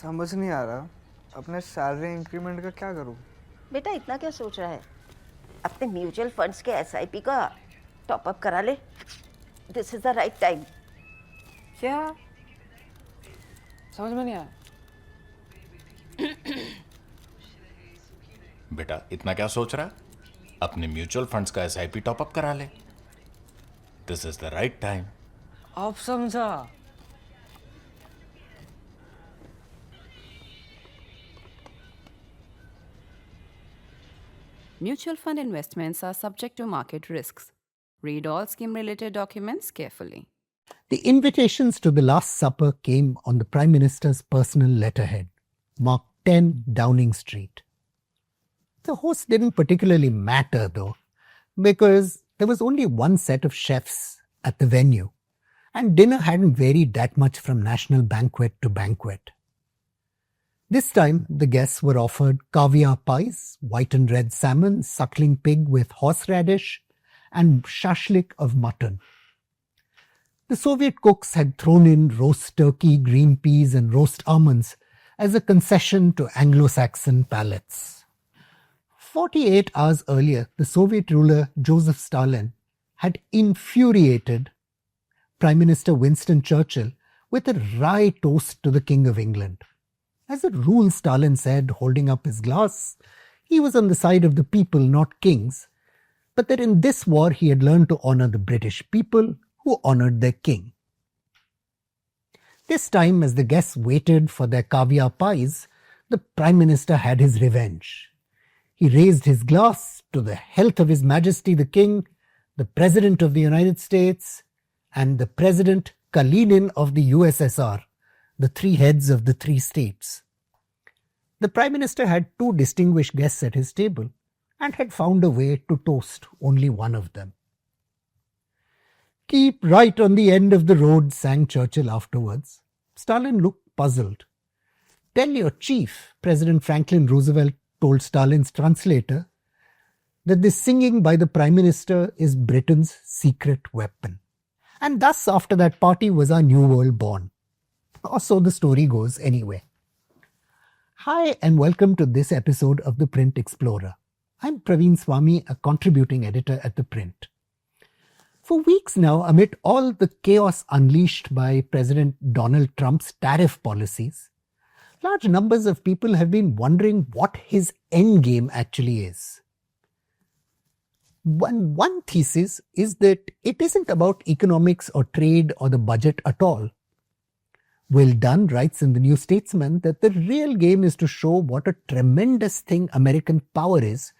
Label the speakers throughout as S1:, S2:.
S1: समझ नहीं आ रहा अपने सैलरी इंक्रीमेंट का क्या करूं।
S2: बेटा इतना क्या सोच रहा है? अपने म्यूचुअल फंड्स के एसआईपी का टॉप अप करा ले। This is the right time.
S3: क्या? समझ में नहीं आया।
S4: बेटा इतना क्या सोच रहा है? अपने म्यूचुअल फंड्स का एसआईपी टॉपअप करा ले। This is the right time.
S3: अब समझा।
S5: Mutual fund investments are subject to market risks. Read all scheme related documents carefully.
S6: The invitations to the Last Supper came on the Prime Minister's personal letterhead, marked 10 Downing Street. The host didn't particularly matter though, because there was only one set of chefs at the venue, and dinner hadn't varied that much from national banquet to banquet. This time, the guests were offered caviar pies, white and red salmon, suckling pig with horseradish, and shashlik of mutton. The Soviet cooks had thrown in roast turkey, green peas, and roast almonds as a concession to Anglo-Saxon palates. 48 hours earlier, the Soviet ruler Joseph Stalin had infuriated Prime Minister Winston Churchill with a wry toast to the King of England. As a rule, Stalin said, holding up his glass, he was on the side of the people, not kings, but that in this war he had learned to honor the British people who honored their king. This time, as the guests waited for their caviar pies, the Prime Minister had his revenge. He raised his glass to the health of His Majesty the King, the President of the United States, and the President Kalinin of the USSR, the three heads of the three states. The Prime Minister had two distinguished guests at his table and had found a way to toast only one of them. "Keep right on the end of the road," sang Churchill afterwards. Stalin looked puzzled. "Tell your chief," President Franklin Roosevelt told Stalin's translator, "that this singing by the Prime Minister is Britain's secret weapon." And thus, after that party, was our new world born. Or so the story goes anyway. Hi and welcome to this episode of The Print Explorer. I'm Praveen Swami, a contributing editor at The Print. For weeks now, amid all the chaos unleashed by President Donald Trump's tariff policies, large numbers of people have been wondering what his endgame actually is. One thesis is that it isn't about economics or trade or the budget at all. Will Dunn writes in the New Statesman that the real game is to show what a tremendous thing American power is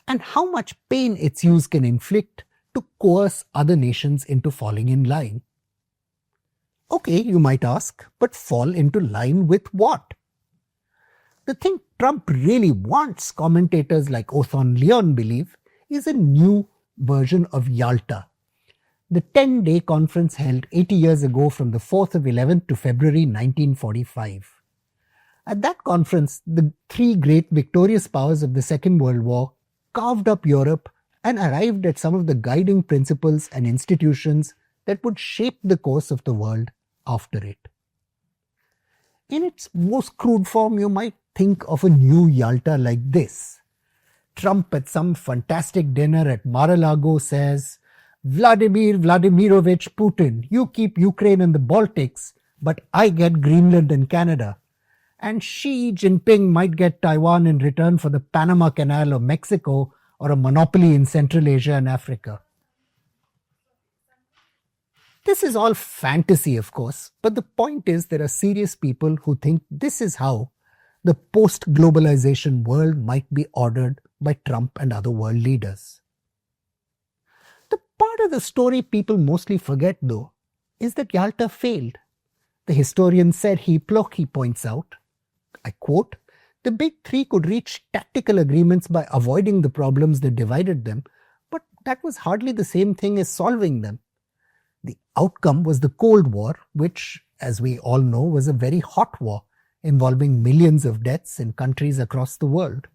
S6: and how much pain its use can inflict to coerce other nations into falling in line. Okay, you might ask, but fall into line with what? The thing Trump really wants, commentators like Othon Leon believe, is a new version of Yalta, the 10-day conference held 80 years ago from the 4th of 11th to February 1945. At that conference, the three great victorious powers of the Second World War carved up Europe and arrived at some of the guiding principles and institutions that would shape the course of the world after it. In its most crude form, you might think of a new Yalta like this. Trump at some fantastic dinner at Mar-a-Lago says, "Vladimir Vladimirovich Putin, you keep Ukraine and the Baltics, but I get Greenland and Canada. And Xi Jinping might get Taiwan in return for the Panama Canal of Mexico or a monopoly in Central Asia and Africa." This is all fantasy, of course, but the point is there are serious people who think this is how the post-globalization world might be ordered by Trump and other world leaders. The part of the story people mostly forget, though, is that Yalta failed. The historian Serhii Plokhy points out, I quote, "The big three could reach tactical agreements by avoiding the problems that divided them, but that was hardly the same thing as solving them. The outcome was the Cold War, which, as we all know, was a very hot war, involving millions of deaths in countries across the world."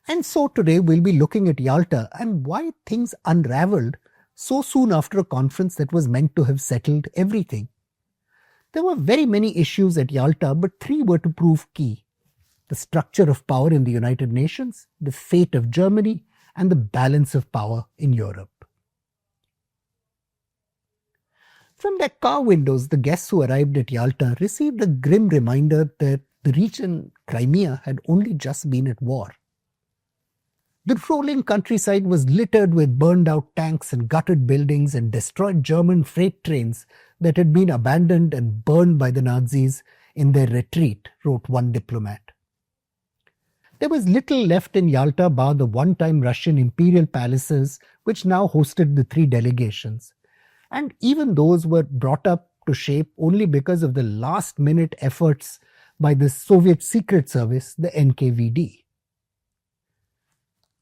S6: And so today we'll be looking at Yalta and why things unraveled so soon after a conference that was meant to have settled everything. There were very many issues at Yalta, but three were to prove key: the structure of power in the United Nations, the fate of Germany, and the balance of power in Europe. From their car windows, the guests who arrived at Yalta received a grim reminder that the region, Crimea, had only just been at war. The rolling countryside was littered with burned out tanks and gutted buildings and destroyed German freight trains that had been abandoned and burned by the Nazis in their retreat, wrote one diplomat. There was little left in Yalta bar the one-time Russian imperial palaces which now hosted the three delegations. And even those were brought up to shape only because of the last-minute efforts by the Soviet Secret Service, the NKVD.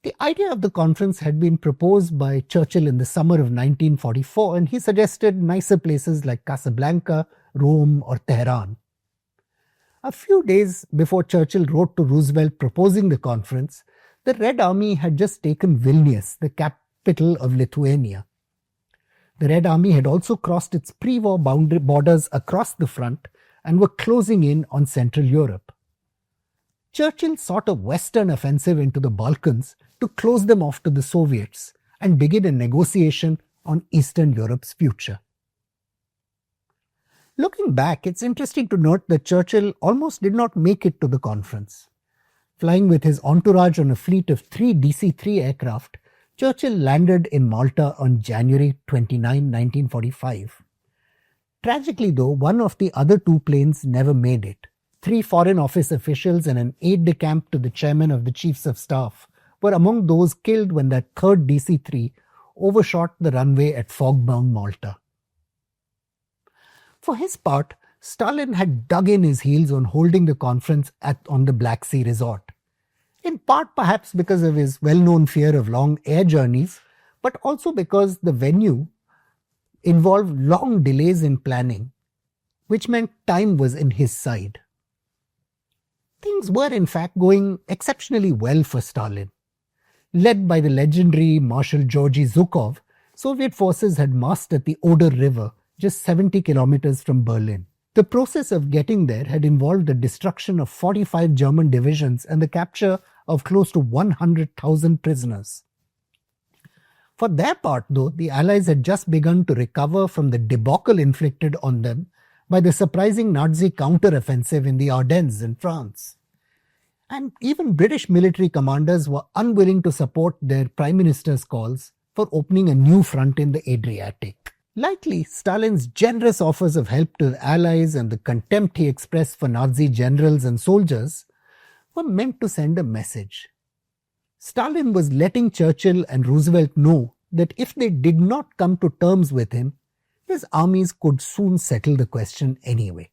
S6: The idea of the conference had been proposed by Churchill in the summer of 1944, and he suggested nicer places like Casablanca, Rome, or Tehran. A few days before Churchill wrote to Roosevelt proposing the conference, the Red Army had just taken Vilnius, the capital of Lithuania. The Red Army had also crossed its pre-war borders across the front and were closing in on Central Europe. Churchill sought a Western offensive into the Balkans to close them off to the Soviets and begin a negotiation on Eastern Europe's future. Looking back, it's interesting to note that Churchill almost did not make it to the conference. Flying with his entourage on a fleet of 3 DC-3 aircraft, Churchill landed in Malta on January 29, 1945. Tragically though, one of the other two planes never made it. 3 Foreign Office officials and an aide-de-camp to the chairman of the Chiefs of Staff were among those killed when that third DC-3 overshot the runway at fog-bound Malta. For his part, Stalin had dug in his heels on holding the conference on the Black Sea resort. In part perhaps because of his well-known fear of long air journeys, but also because the venue involved long delays in planning, which meant time was in his side. Things were in fact going exceptionally well for Stalin. Led by the legendary Marshal Georgy Zhukov, Soviet forces had massed at the Oder River, just 70 kilometers from Berlin. The process of getting there had involved the destruction of 45 German divisions and the capture of close to 100,000 prisoners. For their part, though, the Allies had just begun to recover from the debacle inflicted on them by the surprising Nazi counter-offensive in the Ardennes in France. And even British military commanders were unwilling to support their Prime Minister's calls for opening a new front in the Adriatic. Likely, Stalin's generous offers of help to the Allies and the contempt he expressed for Nazi generals and soldiers were meant to send a message. Stalin was letting Churchill and Roosevelt know that if they did not come to terms with him, his armies could soon settle the question anyway.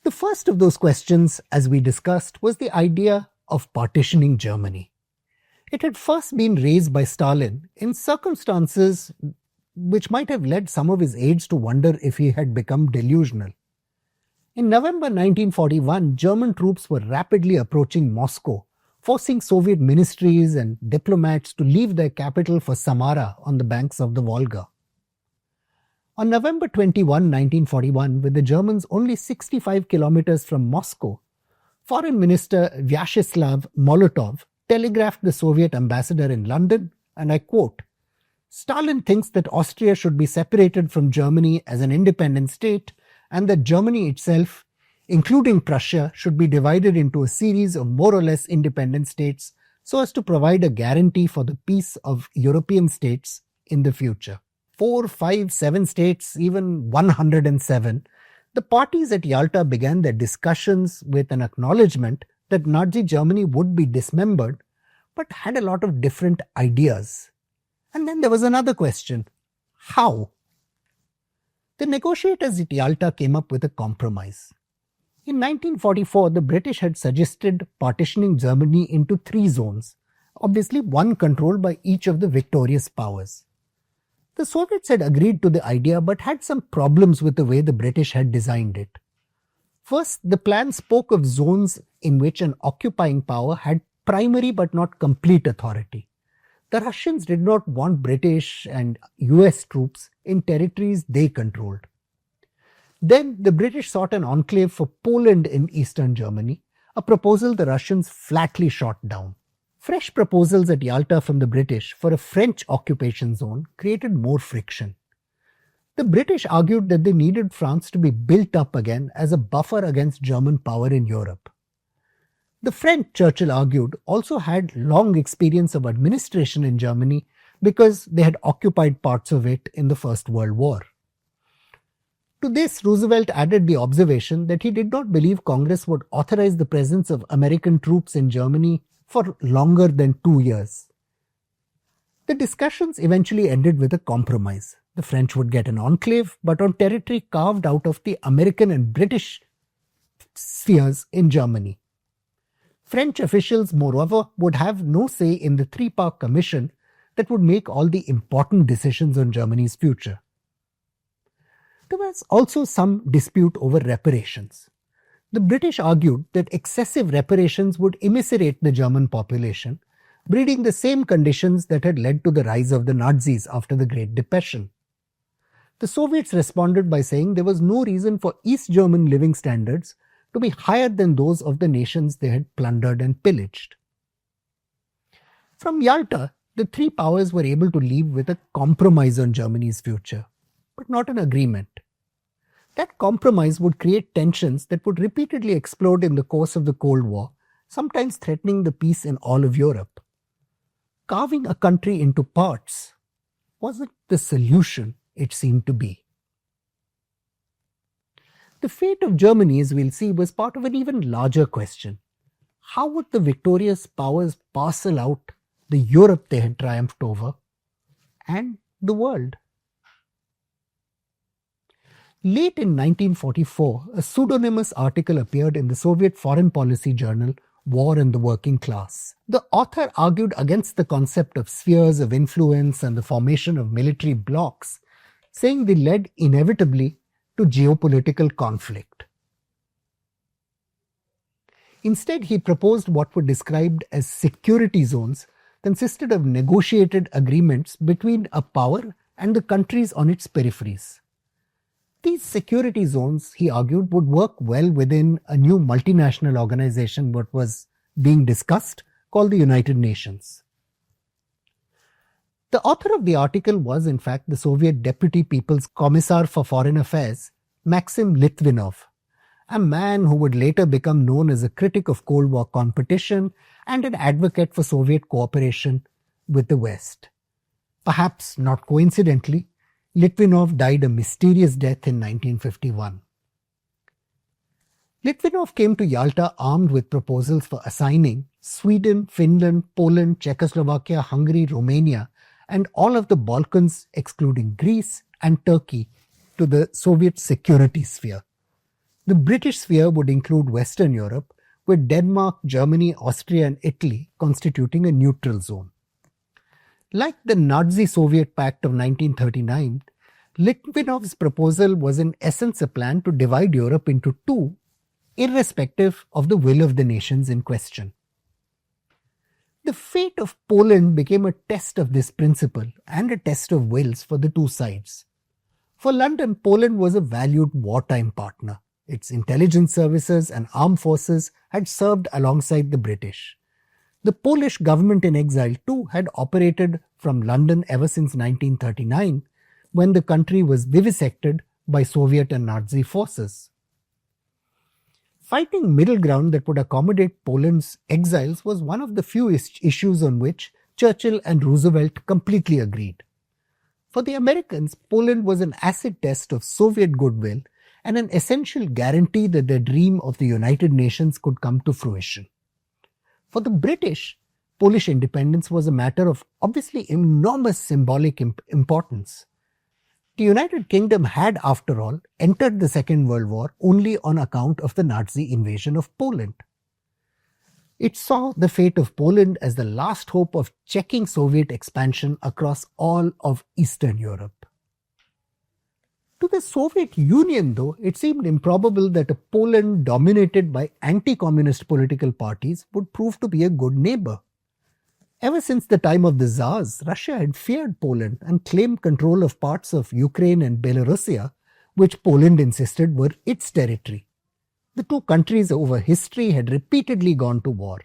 S6: The first of those questions, as we discussed, was the idea of partitioning Germany. It had first been raised by Stalin in circumstances which might have led some of his aides to wonder if he had become delusional. In November 1941, German troops were rapidly approaching Moscow, forcing Soviet ministries and diplomats to leave their capital for Samara on the banks of the Volga. On November 21, 1941, with the Germans only 65 kilometers from Moscow, Foreign Minister Vyacheslav Molotov telegraphed the Soviet ambassador in London, and I quote, "Stalin thinks that Austria should be separated from Germany as an independent state and that Germany itself, including Prussia, should be divided into a series of more or less independent states so as to provide a guarantee for the peace of European states in the future." 4, 5, 7 states, even 107, the parties at Yalta began their discussions with an acknowledgement that Nazi Germany would be dismembered, but had a lot of different ideas. And then there was another question: how? The negotiators at Yalta came up with a compromise. In 1944, the British had suggested partitioning Germany into 3 zones, obviously one controlled by each of the victorious powers. The Soviets had agreed to the idea but had some problems with the way the British had designed it. First, the plan spoke of zones in which an occupying power had primary but not complete authority. The Russians did not want British and US troops in territories they controlled. Then the British sought an enclave for Poland in eastern Germany, a proposal the Russians flatly shot down. Fresh proposals at Yalta from the British for a French occupation zone created more friction. The British argued that they needed France to be built up again as a buffer against German power in Europe. The French, Churchill argued, also had long experience of administration in Germany because they had occupied parts of it in the First World War. To this, Roosevelt added the observation that he did not believe Congress would authorize the presence of American troops in Germany for longer than 2 years. The discussions eventually ended with a compromise. The French would get an enclave, but on territory carved out of the American and British spheres in Germany. French officials, moreover, would have no say in the three-part commission that would make all the important decisions on Germany's future. There was also some dispute over reparations. The British argued that excessive reparations would immiserate the German population, breeding the same conditions that had led to the rise of the Nazis after the Great Depression. The Soviets responded by saying there was no reason for East German living standards to be higher than those of the nations they had plundered and pillaged. From Yalta, the three powers were able to leave with a compromise on Germany's future, but not an agreement. That compromise would create tensions that would repeatedly explode in the course of the Cold War, sometimes threatening the peace in all of Europe. Carving a country into parts wasn't the solution it seemed to be. The fate of Germany, as we'll see, was part of an even larger question. How would the victorious powers parcel out the Europe they had triumphed over and the world? Late in 1944, a pseudonymous article appeared in the Soviet foreign policy journal War and the Working Class. The author argued against the concept of spheres of influence and the formation of military blocs, saying they led inevitably to geopolitical conflict. Instead, he proposed what were described as security zones consisted of negotiated agreements between a power and the countries on its peripheries. These security zones, he argued, would work well within a new multinational organization that was being discussed called the United Nations. The author of the article was, in fact, the Soviet Deputy People's Commissar for Foreign Affairs, Maxim Litvinov, a man who would later become known as a critic of Cold War competition and an advocate for Soviet cooperation with the West. Perhaps not coincidentally, Litvinov died a mysterious death in 1951. Litvinov came to Yalta armed with proposals for assigning Sweden, Finland, Poland, Czechoslovakia, Hungary, Romania, and all of the Balkans, excluding Greece and Turkey, to the Soviet security sphere. The British sphere would include Western Europe, with Denmark, Germany, Austria, and Italy constituting a neutral zone. Like the Nazi-Soviet Pact of 1939, Litvinov's proposal was in essence a plan to divide Europe into two, irrespective of the will of the nations in question. The fate of Poland became a test of this principle and a test of wills for the two sides. For London, Poland was a valued wartime partner. Its intelligence services and armed forces had served alongside the British. The Polish government in exile too had operated from London ever since 1939, when the country was vivisected by Soviet and Nazi forces. Fighting middle ground that would accommodate Poland's exiles was one of the few issues on which Churchill and Roosevelt completely agreed. For the Americans, Poland was an acid test of Soviet goodwill and an essential guarantee that their dream of the United Nations could come to fruition. For the British, Polish independence was a matter of obviously enormous symbolic importance. The United Kingdom had, after all, entered the Second World War only on account of the Nazi invasion of Poland. It saw the fate of Poland as the last hope of checking Soviet expansion across all of Eastern Europe. To the Soviet Union, though, it seemed improbable that a Poland dominated by anti-communist political parties would prove to be a good neighbor. Ever since the time of the Tsars, Russia had feared Poland and claimed control of parts of Ukraine and Belarusia, which Poland insisted were its territory. The two countries over history had repeatedly gone to war.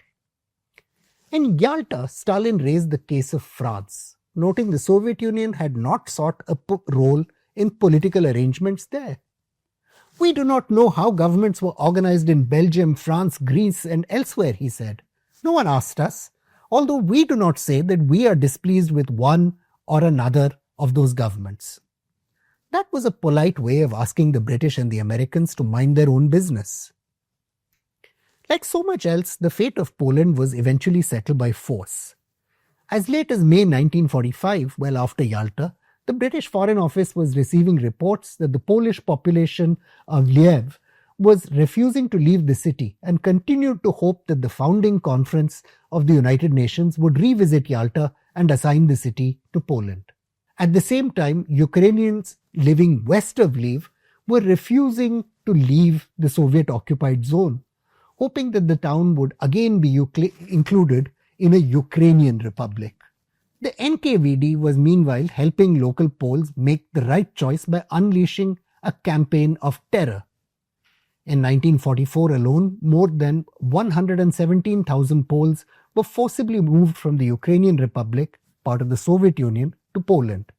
S6: In Yalta, Stalin raised the case of France, noting the Soviet Union had not sought a role in political arrangements there. We do not know how governments were organized in Belgium, France, Greece, and elsewhere, he said. No one asked us, although we do not say that we are displeased with one or another of those governments. That was a polite way of asking the British and the Americans to mind their own business. Like so much else, the fate of Poland was eventually settled by force. As late as May 1945, well after Yalta, the British Foreign Office was receiving reports that the Polish population of Lviv was refusing to leave the city and continued to hope that the founding conference of the United Nations would revisit Yalta and assign the city to Poland. At the same time, Ukrainians living west of Lviv were refusing to leave the Soviet-occupied zone, hoping that the town would again be included in a Ukrainian republic. The NKVD was meanwhile helping local Poles make the right choice by unleashing a campaign of terror. In 1944 alone, more than 117,000 Poles were forcibly moved from the Ukrainian Republic, part of the Soviet Union, to Poland.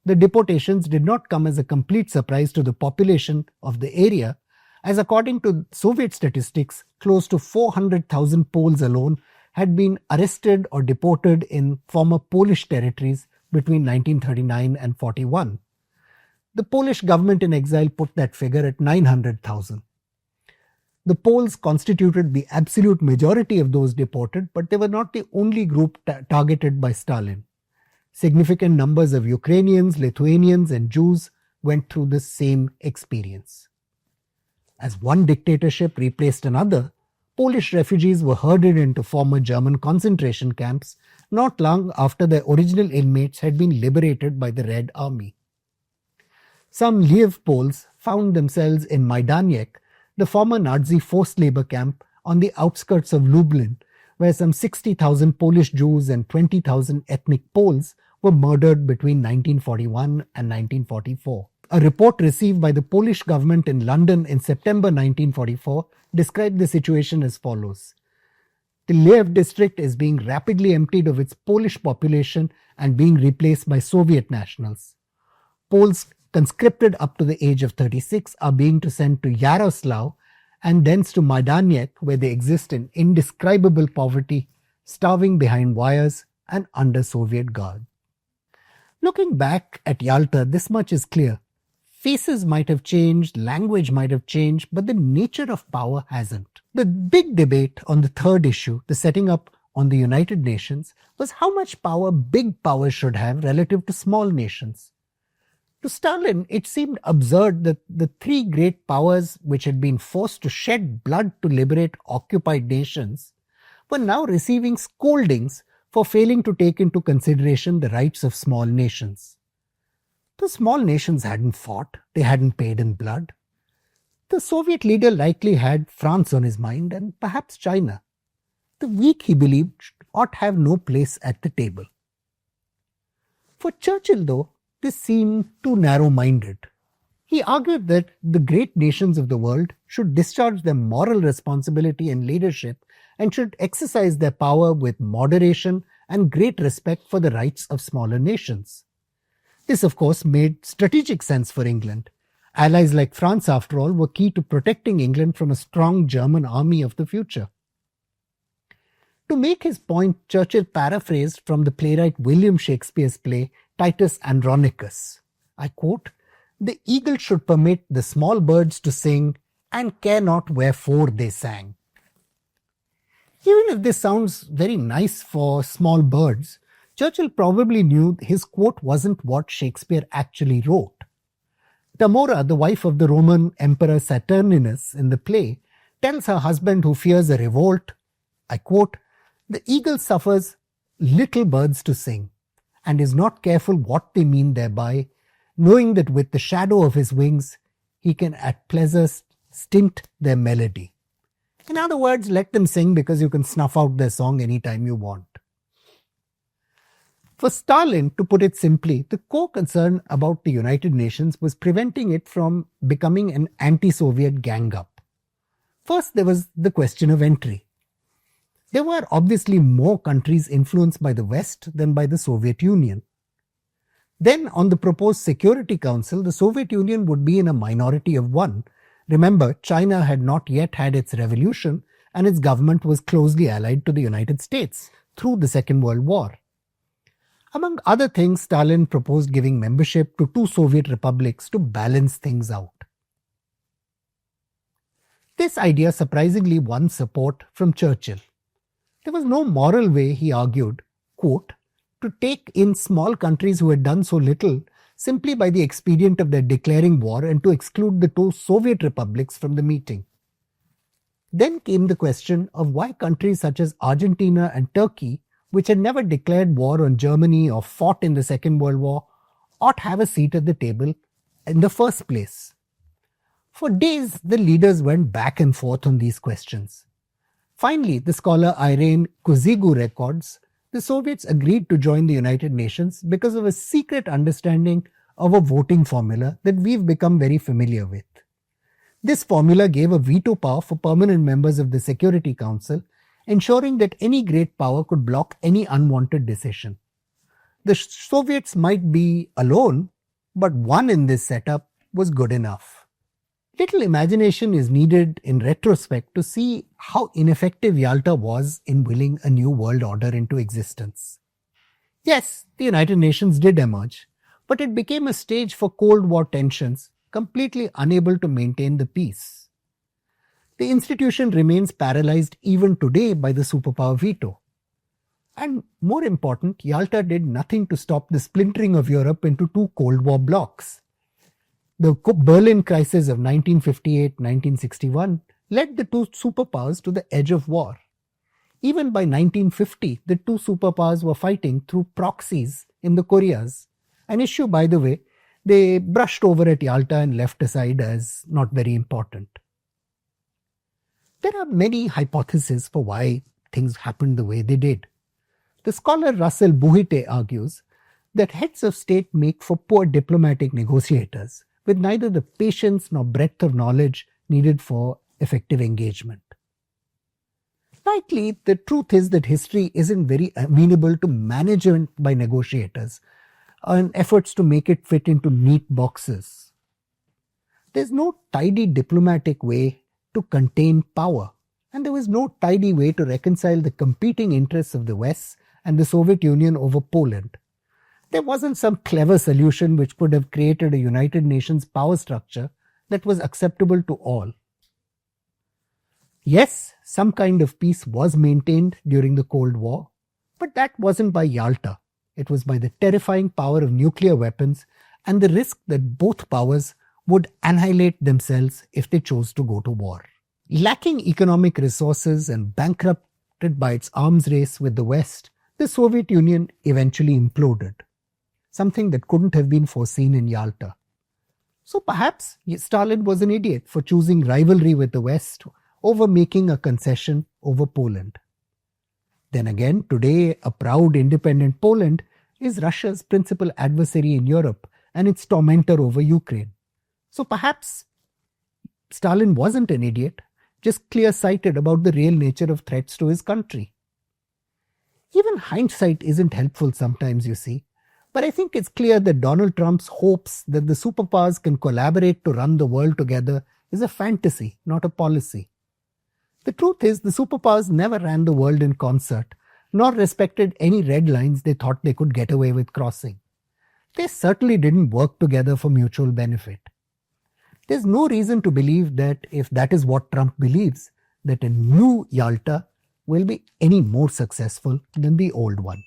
S6: The deportations did not come as a complete surprise to the population of the area, as according to Soviet statistics, close to 400,000 Poles alone had been arrested or deported in former Polish territories between 1939 and 41. The Polish government in exile put that figure at 900,000. The Poles constituted the absolute majority of those deported, but they were not the only group targeted by Stalin. Significant numbers of Ukrainians, Lithuanians, and Jews went through the same experience. As one dictatorship replaced another, Polish refugees were herded into former German concentration camps not long after their original inmates had been liberated by the Red Army. Some Lviv Poles found themselves in Majdanek, the former Nazi forced labor camp on the outskirts of Lublin, where some 60,000 Polish Jews and 20,000 ethnic Poles were murdered between 1941 and 1944. A report received by the Polish government in London in September 1944 described the situation as follows. The Lviv district is being rapidly emptied of its Polish population and being replaced by Soviet nationals. Poles conscripted up to the age of 36 are being sent to Yaroslavl and thence to Majdanek, where they exist in indescribable poverty, starving behind wires and under Soviet guard. Looking back at Yalta, this much is clear. Faces might have changed, language might have changed, but the nature of power hasn't. The big debate on the third issue, the setting up on the United Nations, was how much power big powers should have relative to small nations. To Stalin, it seemed absurd that the three great powers which had been forced to shed blood to liberate occupied nations were now receiving scoldings for failing to take into consideration the rights of small nations. The small nations hadn't fought, they hadn't paid in blood. The Soviet leader likely had France on his mind and perhaps China. The weak, he believed, ought have no place at the table. For Churchill, though, this seemed too narrow-minded. He argued that the great nations of the world should discharge their moral responsibility and leadership and should exercise their power with moderation and great respect for the rights of smaller nations. This, of course, made strategic sense for England. Allies like France, after all, were key to protecting England from a strong German army of the future. To make his point, Churchill paraphrased from the playwright William Shakespeare's play Titus Andronicus. I quote, "The eagle should permit the small birds to sing, and care not wherefore they sang." Even if this sounds very nice for small birds, Churchill probably knew his quote wasn't what Shakespeare actually wrote. Tamora, the wife of the Roman Emperor Saturninus in the play, tells her husband, who fears a revolt, I quote, "The eagle suffers little birds to sing, and is not careful what they mean thereby, knowing that with the shadow of his wings he can at pleasure stint their melody." In other words, let them sing because you can snuff out their song anytime you want. For Stalin, to put it simply, the core concern about the United Nations was preventing it from becoming an anti-Soviet gang-up. First, there was the question of entry. There were obviously more countries influenced by the West than by the Soviet Union. Then, on the proposed Security Council, the Soviet Union would be in a minority of one. Remember, China had not yet had its revolution, and its government was closely allied to the United States through the Second World War. Among other things, Stalin proposed giving membership to 2 Soviet republics to balance things out. This idea surprisingly won support from Churchill. There was no moral way, he argued, quote, to take in small countries who had done so little simply by the expedient of their declaring war and to exclude the 2 Soviet republics from the meeting. Then came the question of why countries such as Argentina and Turkey, which had never declared war on Germany or fought in the Second World War, ought have a seat at the table in the first place. For days, the leaders went back and forth on these questions. Finally, the scholar Irene Kuzigu records, the Soviets agreed to join the United Nations because of a secret understanding of a voting formula that we've become very familiar with. This formula gave a veto power for permanent members of the Security Council, ensuring that any great power could block any unwanted decision. The Soviets might be alone, but one in this setup was good enough. Little imagination is needed in retrospect to see how ineffective Yalta was in willing a new world order into existence. Yes, the United Nations did emerge, but it became a stage for Cold War tensions, completely unable to maintain the peace. The institution remains paralyzed even today by the superpower veto. And more important, Yalta did nothing to stop the splintering of Europe into 2 Cold War blocs. The Berlin crisis of 1958-1961 led the 2 superpowers to the edge of war. Even by 1950, the 2 superpowers were fighting through proxies in the Koreas, an issue, by the way, they brushed over at Yalta and left aside as not very important. There are many hypotheses for why things happened the way they did. The scholar Russell Buhite argues that heads of state make for poor diplomatic negotiators, with neither the patience nor breadth of knowledge needed for effective engagement. Likely, the truth is that history isn't very amenable to management by negotiators and efforts to make it fit into neat boxes. There's no tidy diplomatic way to contain power, and there was no tidy way to reconcile the competing interests of the West and the Soviet Union over Poland. There wasn't some clever solution which could have created a United Nations power structure that was acceptable to all. Yes, some kind of peace was maintained during the Cold War, but that wasn't by Yalta. It was by the terrifying power of nuclear weapons and the risk that both powers would annihilate themselves if they chose to go to war. Lacking economic resources and bankrupted by its arms race with the West, the Soviet Union eventually imploded, something that couldn't have been foreseen in Yalta. So perhaps Stalin was an idiot for choosing rivalry with the West over making a concession over Poland. Then again, today a proud independent Poland is Russia's principal adversary in Europe and its tormentor over Ukraine. So perhaps Stalin wasn't an idiot, just clear-sighted about the real nature of threats to his country. Even hindsight isn't helpful sometimes, you see. But I think it's clear that Donald Trump's hopes that the superpowers can collaborate to run the world together is a fantasy, not a policy. The truth is, the superpowers never ran the world in concert, nor respected any red lines they thought they could get away with crossing. They certainly didn't work together for mutual benefit. There's no reason to believe that if that is what Trump believes, that a new Yalta will be any more successful than the old one.